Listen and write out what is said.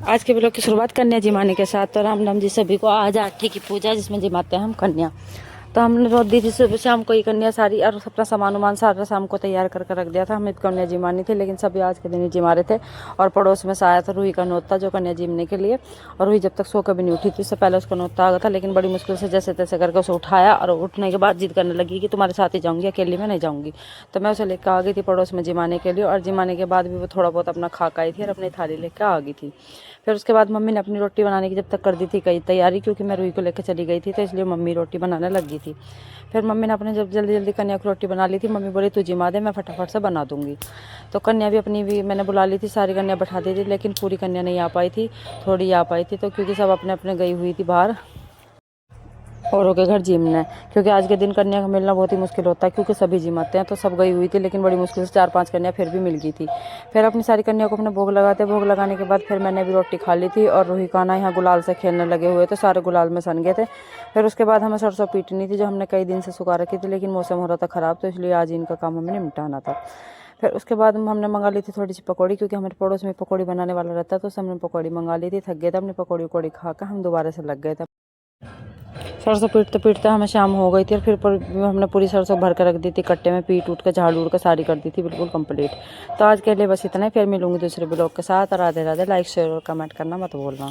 आज के ब्लॉग की शुरुआत कन्या जी माने के साथ। तो राम राम जी सभी को। आज आठी की पूजा जिसमें जिमाते हैं हम कन्या। तो हमने रोज दी थी सुबह शाम को ही कन्या सारी और अपना सामान वामान सारा शाम को तैयार करके रख दिया था। हमें कन्या जी मानी थी लेकिन सभी आज के दिन ही जिमा रहे थे। और पड़ोस में से आया था रूही का नोता जो कन्या जीमने के लिए। और रूही जब तक सो कभी नहीं उठी थी उससे पहले उसका नोता आ गया था, लेकिन बड़ी मुश्किल से जैसे तैसे करके उसे उठाया। और उठने के बाद जिद करने लगी कि तुम्हारे साथ ही जाऊँगी, अकेली में नहीं जाऊँगी। तो मैं उसे लेकर आ गई थी पड़ोस में जिमाने के लिए। और जिमाने के बाद भी वो थोड़ा बहुत अपना खा आई थी और अपनी थाली लेकर आ गई थी। फिर उसके बाद मम्मी ने अपनी रोटी बनाने की जब तक कर दी थी कई तैयारी, क्योंकि मैं रूही को लेकर चली गई थी तो इसलिए मम्मी रोटी बनाने लगी थी। फिर मम्मी ने अपने जब जल्दी जल्दी कन्या की रोटी बना ली थी, मम्मी बोली तू जिमा दे मैं फटाफट से बना दूंगी। तो कन्या भी अपनी भी मैंने बुला ली थी, सारी कन्या बैठा दी थी, लेकिन पूरी कन्या नहीं आ पाई थी, थोड़ी आ पाई थी। तो क्योंकि सब अपने अपने गई हुई थी बाहर औरों के घर जिमने, क्योंकि आज के दिन कन्या का मिलना बहुत ही मुश्किल होता है क्योंकि सभी जिमाते हैं। तो सब गई हुई थी लेकिन बड़ी मुश्किल से 4-5 कन्या फिर भी मिल गई थी। फिर अपनी सारी कन्या को अपने भोग लगाते, भोग लगाने के बाद फिर मैंने भी रोटी खा ली थी। और रूही कान्हा यहाँ गुलाल से खेलने लगे हुए थे, सारे गुलाल में सन गए थे। फिर उसके बाद हमें सरसों पीटनी थी जो हमने कई दिन से सुखा रखी थी, लेकिन मौसम हो रहा था ख़राब तो इसलिए आज इनका काम हमें निपटाना था। फिर उसके बाद हमने मंगा ली थी थोड़ी सी पकौड़ी, क्योंकि हमारे पड़ोस में पकौड़ी बनाने वाला रहता है। तो हमने पकौड़ी मंगा ली थी। थक गए थे अपनी पकौड़ी वकौड़ी खा कर, हम दोबारा से लग गए थे। सरसों पीटते पीटते हमें शाम हो गई थी और फिर हमने पूरी सरसों भर कर रख दी थी कट्टे में, पीट उठ कर झाड़ उड़ कर सारी कर दी थी बिल्कुल कंप्लीट। तो आज के लिए बस इतना ही, फिर मिलूंगी दूसरे ब्लॉग के साथ। और राधे राधे। लाइक शेयर और कमेंट करना मत भूलना।